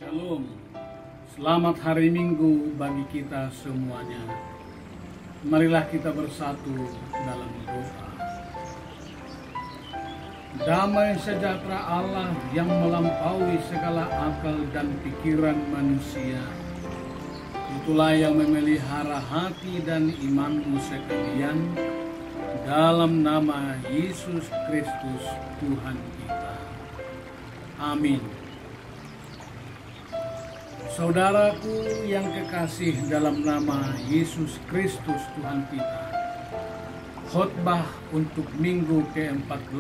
Shalom, selamat hari Minggu bagi kita semuanya. Marilah kita bersatu dalam doa. Damai sejahtera Allah yang melampaui segala akal dan pikiran manusia, itulah yang memelihara hati dan imanmu sekalian, dalam nama Yesus Kristus Tuhan kita. Amin. Saudaraku yang kekasih dalam nama Yesus Kristus Tuhan kita, khotbah untuk minggu ke-14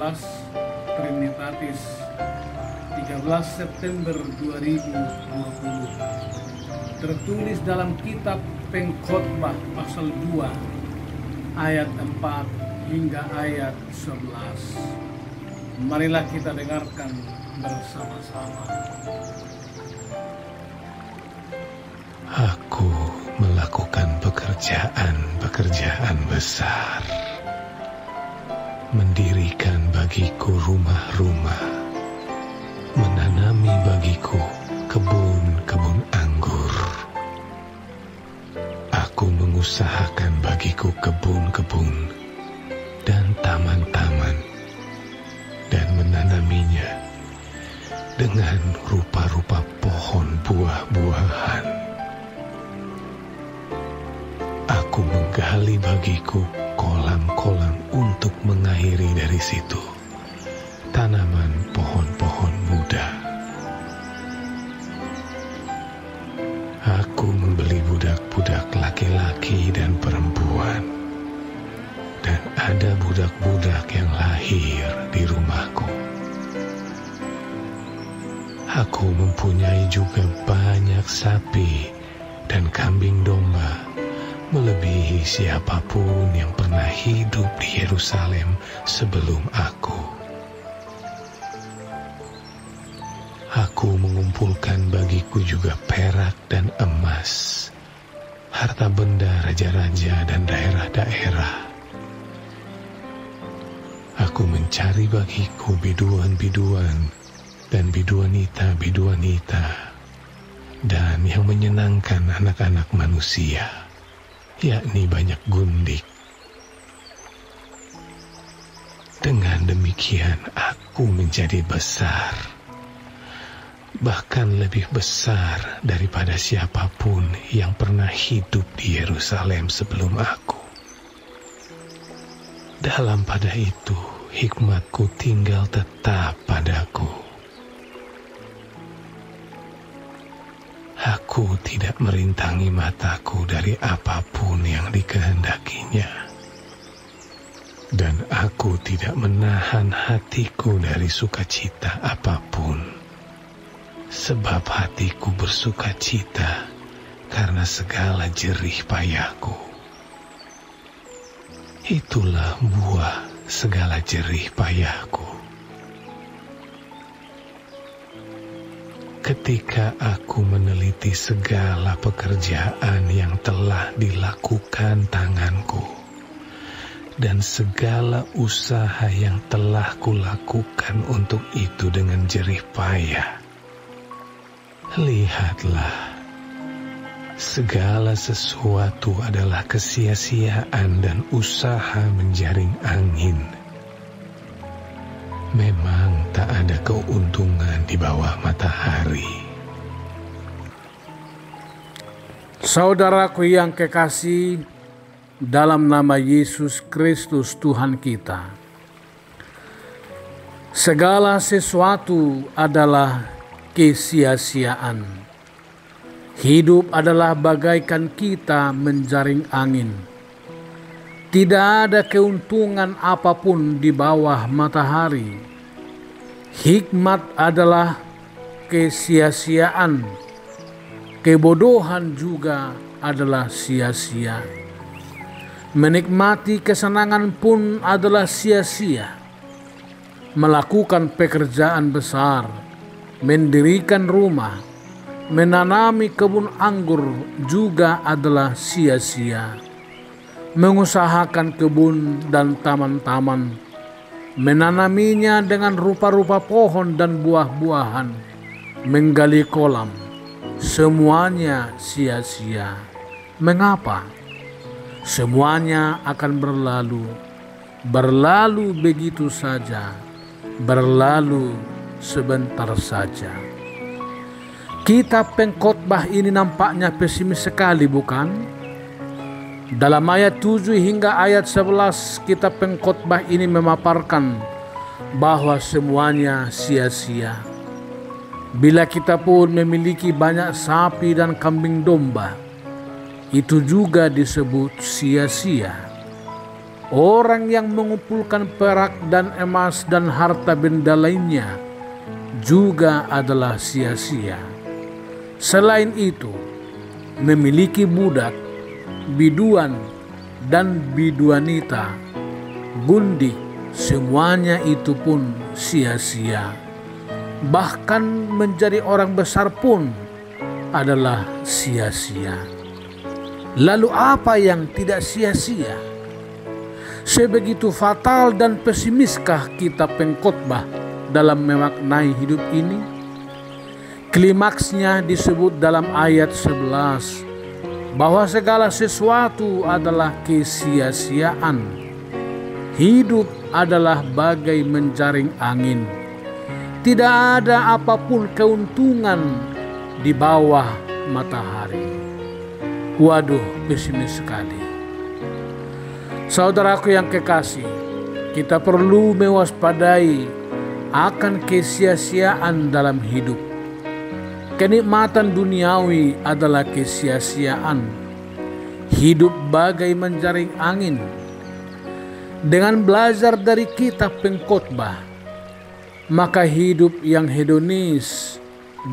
Trinitatis 13 September 2020 tertulis dalam kitab Pengkhotbah pasal 2 ayat 4 hingga ayat 11. Marilah kita dengarkan bersama-sama. Aku melakukan pekerjaan besar, mendirikan bagiku rumah-rumah, menanami bagiku kebun-kebun anggur. Aku mengusahakan bagiku kebun-kebun dan taman-taman, dan menanaminya dengan rupa-rupa pohon buah-buahan. Aku menggali bagiku kolam-kolam untuk mengairi dari situ tanaman pohon-pohon muda. Aku membeli budak-budak laki-laki dan perempuan, dan ada budak-budak yang lahir di rumahku. Aku mempunyai juga banyak sapi dan kambing domba, melebihi siapapun yang pernah hidup di Yerusalem sebelum aku. Aku mengumpulkan bagiku juga perak dan emas, harta benda raja-raja dan daerah-daerah. Aku mencari bagiku biduan-biduan dan biduanita-biduanita, dan yang menyenangkan anak-anak manusia, yakni banyak gundik. Dengan demikian aku menjadi besar, bahkan lebih besar daripada siapapun yang pernah hidup di Yerusalem sebelum aku. Dalam pada itu hikmatku tinggal tetap padaku. Aku tidak merintangi mataku dari apapun yang dikehendakinya, dan aku tidak menahan hatiku dari sukacita apapun, sebab hatiku bersukacita karena segala jerih payahku. Itulah buah segala jerih payahku. Ketika aku meneliti segala pekerjaan yang telah dilakukan tanganku, dan segala usaha yang telah kulakukan untuk itu dengan jerih payah, lihatlah, segala sesuatu adalah kesia-siaan dan usaha menjaring angin. Memang tak ada keuntungan di bawah matahari. Saudaraku yang kekasih dalam nama Yesus Kristus Tuhan kita, segala sesuatu adalah kesia-siaan. Hidup adalah bagaikan kita menjaring angin. Tidak ada keuntungan apapun di bawah matahari. Hikmat adalah kesia-siaan. Kebodohan juga adalah sia-sia. Menikmati kesenangan pun adalah sia-sia. Melakukan pekerjaan besar, mendirikan rumah, menanami kebun anggur juga adalah sia-sia. Mengusahakan kebun dan taman-taman, menanaminya dengan rupa-rupa pohon dan buah-buahan, menggali kolam, semuanya sia-sia. Mengapa? Semuanya akan berlalu begitu saja, berlalu sebentar saja. Kitab Pengkhotbah ini nampaknya pesimis sekali, bukan? Dalam ayat 7 hingga ayat 11, kitab Pengkhotbah ini memaparkan bahwa semuanya sia-sia. Bila kita pun memiliki banyak sapi dan kambing domba, itu juga disebut sia-sia. Orang yang mengumpulkan perak dan emas dan harta benda lainnya juga adalah sia-sia. Selain itu, memiliki budak, biduan, dan biduanita, gundik, semuanya itu pun sia-sia. Bahkan menjadi orang besar pun adalah sia-sia. Lalu apa yang tidak sia-sia? Sebegitu fatal dan pesimiskah kitab Pengkhotbah dalam memaknai hidup ini? Klimaksnya disebut dalam ayat 11 bahwa segala sesuatu adalah kesia-siaan. Hidup adalah bagai menjaring angin. Tidak ada apapun keuntungan di bawah matahari. Waduh, pesimis sekali. Saudaraku yang kekasih, kita perlu mewaspadai akan kesia-siaan dalam hidup. Kenikmatan duniawi adalah kesia-siaan. Hidup bagai menjaring angin. Dengan belajar dari kitab Pengkhotbah, maka hidup yang hedonis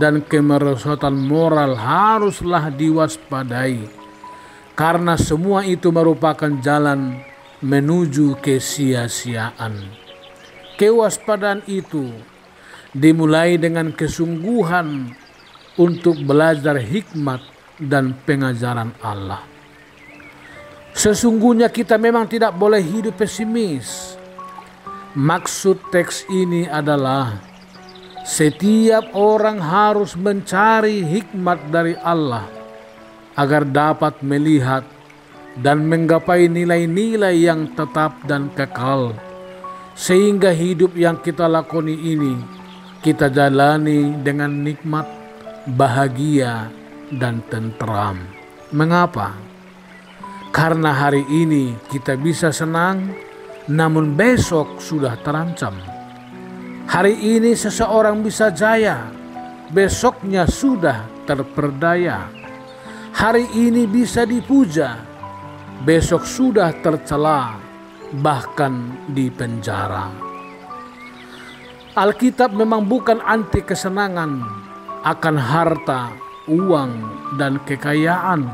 dan kemerosotan moral haruslah diwaspadai, karena semua itu merupakan jalan menuju kesia-siaan. Kewaspadaan itu dimulai dengan kesungguhan untuk belajar hikmat dan pengajaran Allah. Sesungguhnya kita memang tidak boleh hidup pesimis. Maksud teks ini adalah setiap orang harus mencari hikmat dari Allah agar dapat melihat dan menggapai nilai-nilai yang tetap dan kekal, sehingga hidup yang kita lakoni ini kita jalani dengan nikmat, bahagia, dan tentram. Mengapa? Karena hari ini kita bisa senang, namun besok sudah terancam. Hari ini seseorang bisa jaya, besoknya sudah terperdaya. Hari ini bisa dipuja, besok sudah tercela, bahkan dipenjara. Alkitab memang bukan anti kesenangan akan harta, uang, dan kekayaan.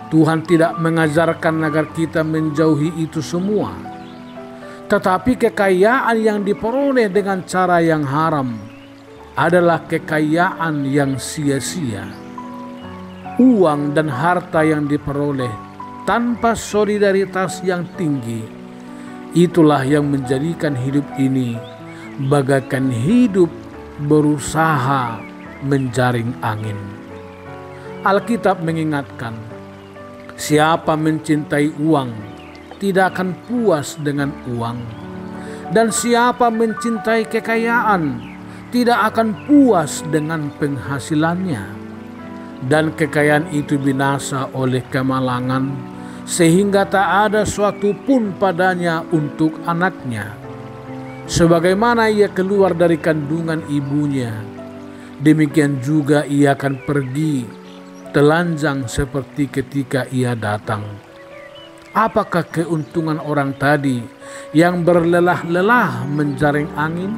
Tuhan tidak mengajarkan agar kita menjauhi itu semua. Tetapi kekayaan yang diperoleh dengan cara yang haram adalah kekayaan yang sia-sia. Uang dan harta yang diperoleh tanpa solidaritas yang tinggi, itulah yang menjadikan hidup ini bagaikan hidup berusaha menjaring angin. Alkitab mengingatkan, siapa mencintai uang tidak akan puas dengan uang, dan siapa mencintai kekayaan tidak akan puas dengan penghasilannya, dan kekayaan itu binasa oleh kemalangan, sehingga tak ada suatu pun padanya untuk anaknya. Sebagaimana ia keluar dari kandungan ibunya, demikian juga ia akan pergi telanjang seperti ketika ia datang. Apakah keuntungan orang tadi yang berlelah-lelah menjaring angin?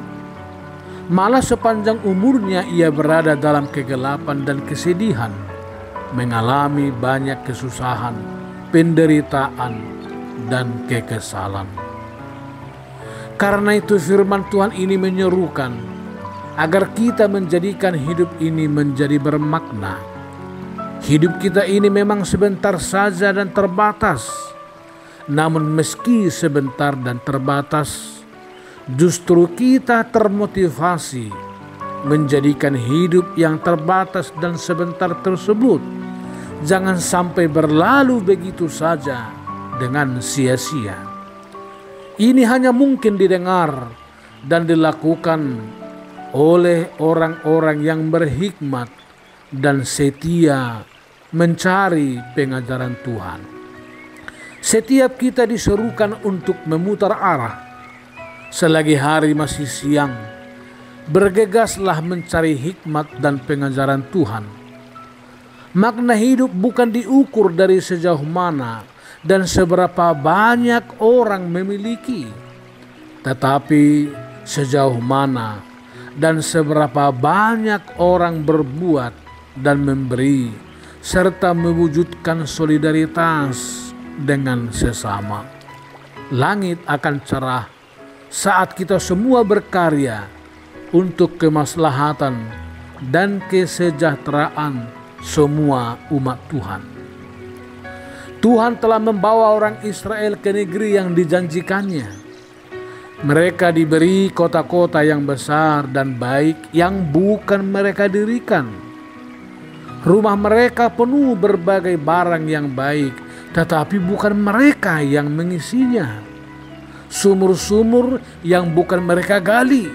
Malah sepanjang umurnya ia berada dalam kegelapan dan kesedihan, mengalami banyak kesusahan, penderitaan, dan kekesalan. Karena itu firman Tuhan ini menyerukan agar kita menjadikan hidup ini menjadi bermakna. Hidup kita ini memang sebentar saja dan terbatas. Namun meski sebentar dan terbatas, justru kita termotivasi menjadikan hidup yang terbatas dan sebentar tersebut jangan sampai berlalu begitu saja dengan sia-sia. Ini hanya mungkin didengar dan dilakukan oleh orang-orang yang berhikmat dan setia mencari pengajaran Tuhan. Setiap kita diserukan untuk memutar arah. Selagi hari masih siang, bergegaslah mencari hikmat dan pengajaran Tuhan. Makna hidup bukan diukur dari sejauh mana dan seberapa banyak orang memiliki, tetapi sejauh mana dan seberapa banyak orang berbuat dan memberi serta mewujudkan solidaritas dengan sesama. Langit akan cerah saat kita semua berkarya untuk kemaslahatan dan kesejahteraan semua umat Tuhan. Tuhan telah membawa orang Israel ke negeri yang dijanjikannya. Mereka diberi kota-kota yang besar dan baik yang bukan mereka dirikan. Rumah mereka penuh berbagai barang yang baik, tetapi bukan mereka yang mengisinya. Sumur-sumur yang bukan mereka gali,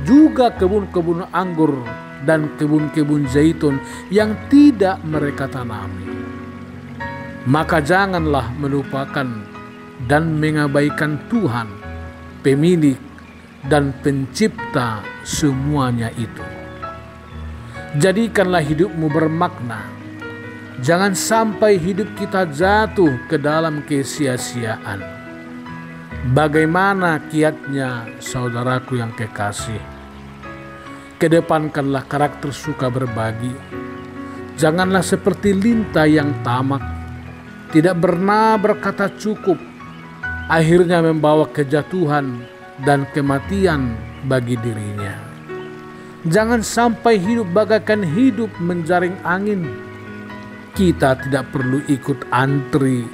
juga kebun-kebun anggur dan kebun-kebun zaitun yang tidak mereka tanami. Maka janganlah melupakan dan mengabaikan Tuhan, pemilik dan pencipta semuanya itu. Jadikanlah hidupmu bermakna. Jangan sampai hidup kita jatuh ke dalam kesia-siaan. Bagaimana kiatnya, saudaraku yang kekasih? Kedepankanlah karakter suka berbagi. Janganlah seperti lintah yang tamak, tidak pernah berkata cukup, akhirnya membawa kejatuhan dan kematian bagi dirinya. Jangan sampai hidup bagaikan hidup menjaring angin. Kita tidak perlu ikut antri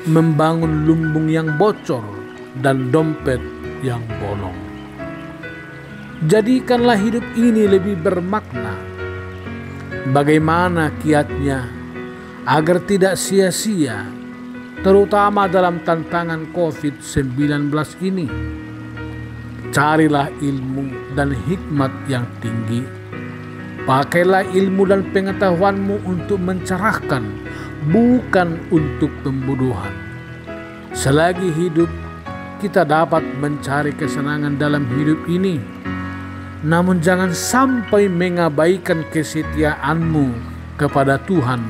membangun lumbung yang bocor dan dompet yang bolong. Jadikanlah hidup ini lebih bermakna. Bagaimana kiatnya agar tidak sia-sia, terutama dalam tantangan COVID-19 ini? Carilah ilmu dan hikmat yang tinggi. Pakailah ilmu dan pengetahuanmu untuk mencerahkan, bukan untuk pembodohan. Selagi hidup, kita dapat mencari kesenangan dalam hidup ini. Namun jangan sampai mengabaikan kesetiaanmu kepada Tuhan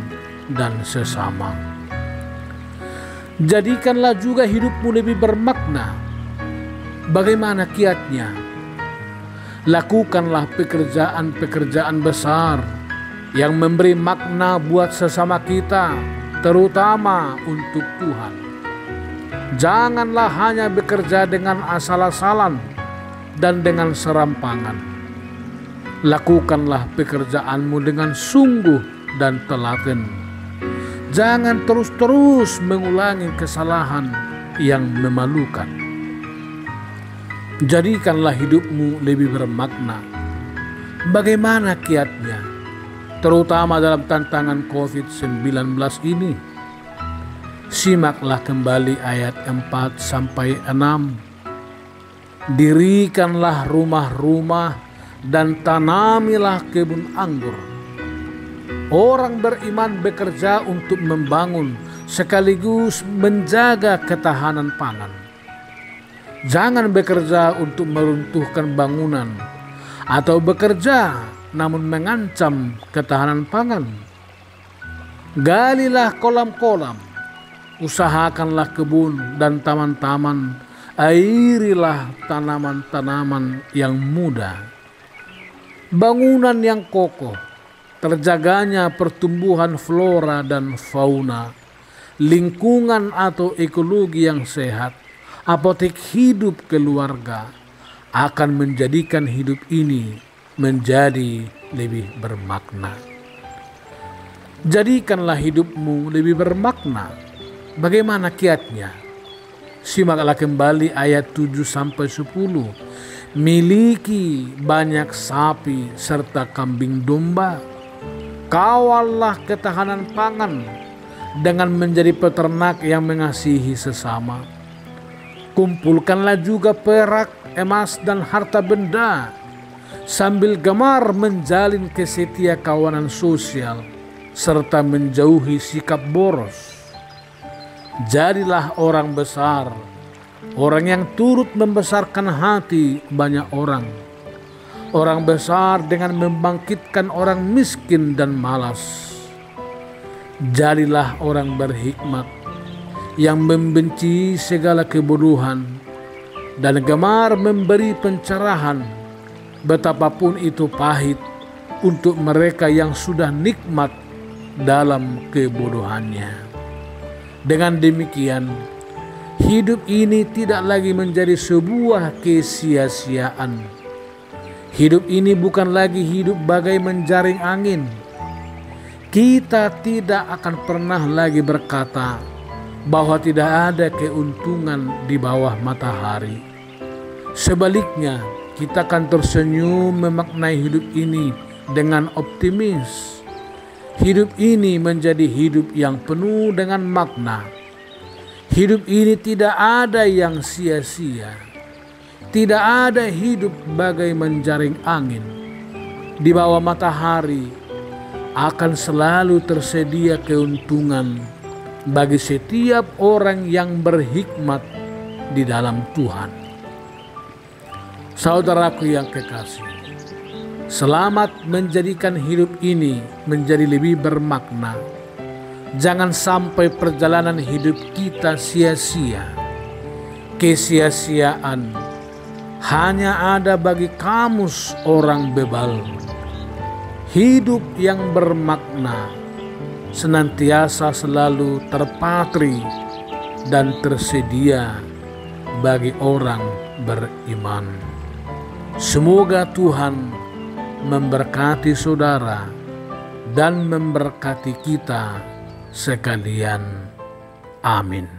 dan sesama. Jadikanlah juga hidupmu lebih bermakna. Bagaimana kiatnya? Lakukanlah pekerjaan-pekerjaan besar yang memberi makna buat sesama kita, terutama untuk Tuhan. Janganlah hanya bekerja dengan asal-asalan dan dengan serampangan. Lakukanlah pekerjaanmu dengan sungguh dan telaten. Jangan terus-terus mengulangi kesalahan yang memalukan. Jadikanlah hidupmu lebih bermakna. Bagaimana kiatnya? Terutama dalam tantangan COVID-19 ini. Simaklah kembali ayat 4-6. Dirikanlah rumah-rumah dan tanamilah kebun anggur. Orang beriman bekerja untuk membangun sekaligus menjaga ketahanan pangan. Jangan bekerja untuk meruntuhkan bangunan atau bekerja namun mengancam ketahanan pangan. Galilah kolam-kolam, usahakanlah kebun dan taman-taman, airilah tanaman-tanaman yang muda. Bangunan yang kokoh, terjaganya pertumbuhan flora dan fauna, lingkungan atau ekologi yang sehat, apotek hidup keluarga akan menjadikan hidup ini menjadi lebih bermakna. Jadikanlah hidupmu lebih bermakna. Bagaimana kiatnya? Simaklah kembali ayat 7-10. miliki banyak sapi serta kambing domba. Kawallah ketahanan pangan dengan menjadi peternak yang mengasihi sesama. Kumpulkanlah juga perak, emas, dan harta benda, sambil gemar menjalin kesetia kawanan sosial serta menjauhi sikap boros. Jadilah orang besar, orang yang turut membesarkan hati banyak orang. Orang besar dengan membangkitkan orang miskin dan malas. Jadilah orang berhikmat yang membenci segala kebodohan dan gemar memberi pencerahan, betapapun itu pahit untuk mereka yang sudah nikmat dalam kebodohannya. Dengan demikian, hidup ini tidak lagi menjadi sebuah kesia-siaan. Hidup ini bukan lagi hidup bagai menjaring angin. Kita tidak akan pernah lagi berkata bahwa tidak ada keuntungan di bawah matahari. Sebaliknya, kita akan tersenyum memaknai hidup ini dengan optimis. Hidup ini menjadi hidup yang penuh dengan makna. Hidup ini tidak ada yang sia-sia. Tidak ada hidup bagai menjaring angin. Di bawah matahari akan selalu tersedia keuntungan bagi setiap orang yang berhikmat di dalam Tuhan. Saudaraku yang kekasih, selamat menjadikan hidup ini menjadi lebih bermakna. Jangan sampai perjalanan hidup kita sia-sia. Kesia-siaan hanya ada bagi kamus orang bebal. Hidup yang bermakna senantiasa selalu terpatri dan tersedia bagi orang beriman. Semoga Tuhan memberkati saudara dan memberkati kita sekalian. Amin.